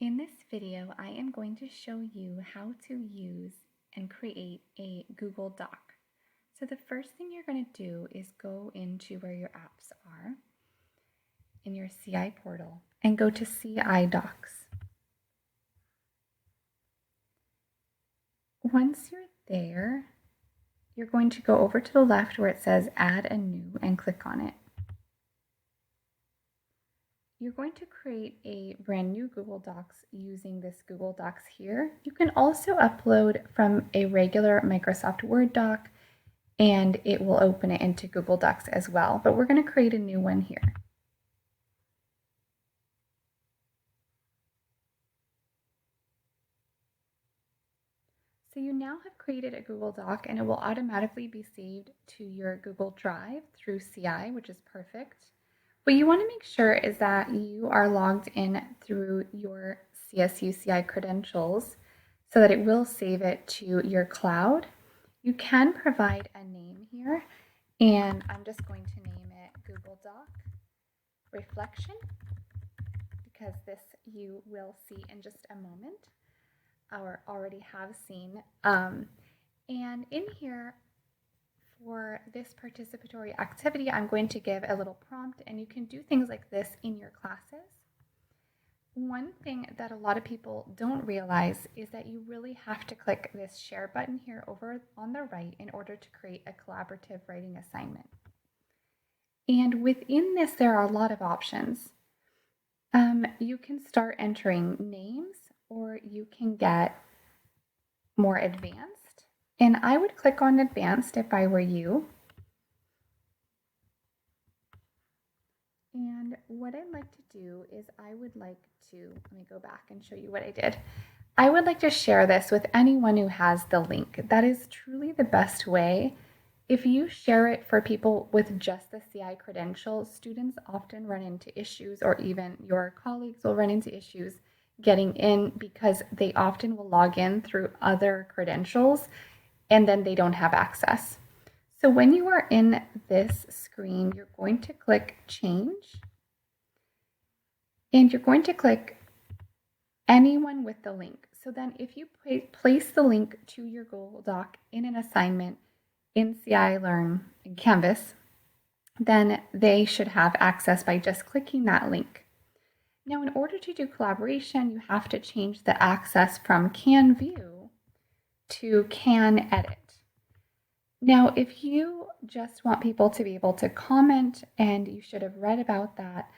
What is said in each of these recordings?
In this video, I am going to show you how to use and create a Google Doc. So the first thing you're going to do is go into where your apps are in your CI portal and go to CI Docs. Once you're there, you're going to go over to the left where it says Add a New and click on it. You're going to create a brand new Google Docs using this Google Docs here. You can also upload from a regular Microsoft Word doc and it will open it into Google Docs as well, but we're going to create a new one here. So you now have created a Google Doc and it will automatically be saved to your Google Drive through CI, which is perfect. What you want to make sure is that you are logged in through your CSU CI credentials so that it will save it to your cloud. You can provide a name here, and I'm just going to name it Google Doc Reflection because this you will see in just a moment or already have seen. And in here, for this participatory activity, I'm going to give a little prompt, and you can do things like this in your classes. One thing that a lot of people don't realize is that you really have to click this share button here over on the right in order to create a collaborative writing assignment. And within this, there are a lot of options. You can start entering names, or you can get more advanced. And I would click on advanced if I were you. And what I'd like to do is let me go back and show you what I did. I would like to share this with anyone who has the link. That is truly the best way. If you share it for people with just the CI credential, students often run into issues, or even your colleagues will run into issues getting in because they often will log in through other credentials and then they don't have access. So when you are in this screen, you're going to click Change, and you're going to click Anyone with the link. So then if you place the link to your Google Doc in an assignment in CI Learn in Canvas, then they should have access by just clicking that link. Now, in order to do collaboration, you have to change the access from Can View to Can Edit. Now, if you just want people to be able to comment, and you should have read about that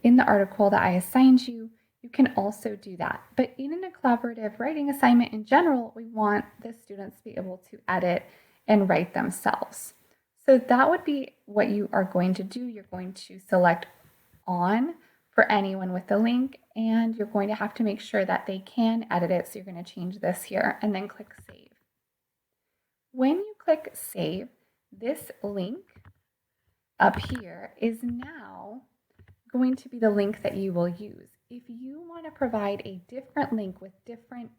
in the article that I assigned you, you can also do that. But in a collaborative writing assignment in general, we want the students to be able to edit and write themselves. So that would be what you are going to do. You're going to select on for anyone with the link, and you're going to have to make sure that they can edit it. So you're going to change this here and then click Save. When you click Save, this link up here is now going to be the link that you will use. If you want to provide a different link with different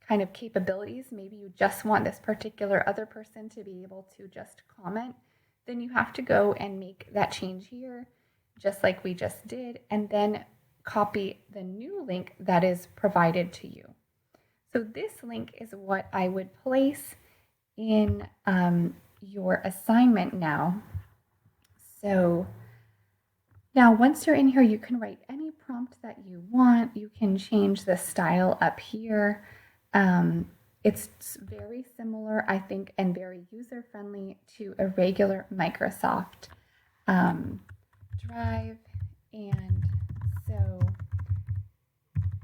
kind of capabilities, maybe you just want this particular other person to be able to just comment, then you have to go and make that change here, just like we just did, and then copy the new link that is provided to you. So this link is what I would place in your assignment now. So now once you're in here, you can write any prompt that you want. You can change the style up here. It's very similar, I think, and very user-friendly to a regular Microsoft Drive. And so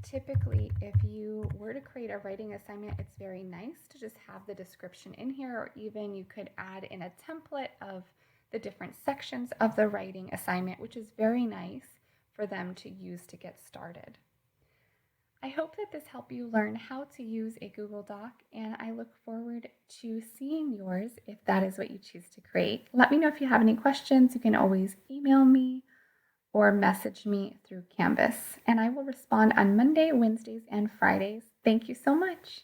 typically, if you were to create a writing assignment, it's very nice to just have the description in here, or even you could add in a template of the different sections of the writing assignment, which is very nice for them to use to get started. I hope that this helped you learn how to use a Google Doc, and I look forward to seeing yours if that is what you choose to create. Let me know if you have any questions. You can always email me or message me through Canvas, and I will respond on Monday, Wednesdays, and Fridays. Thank you so much.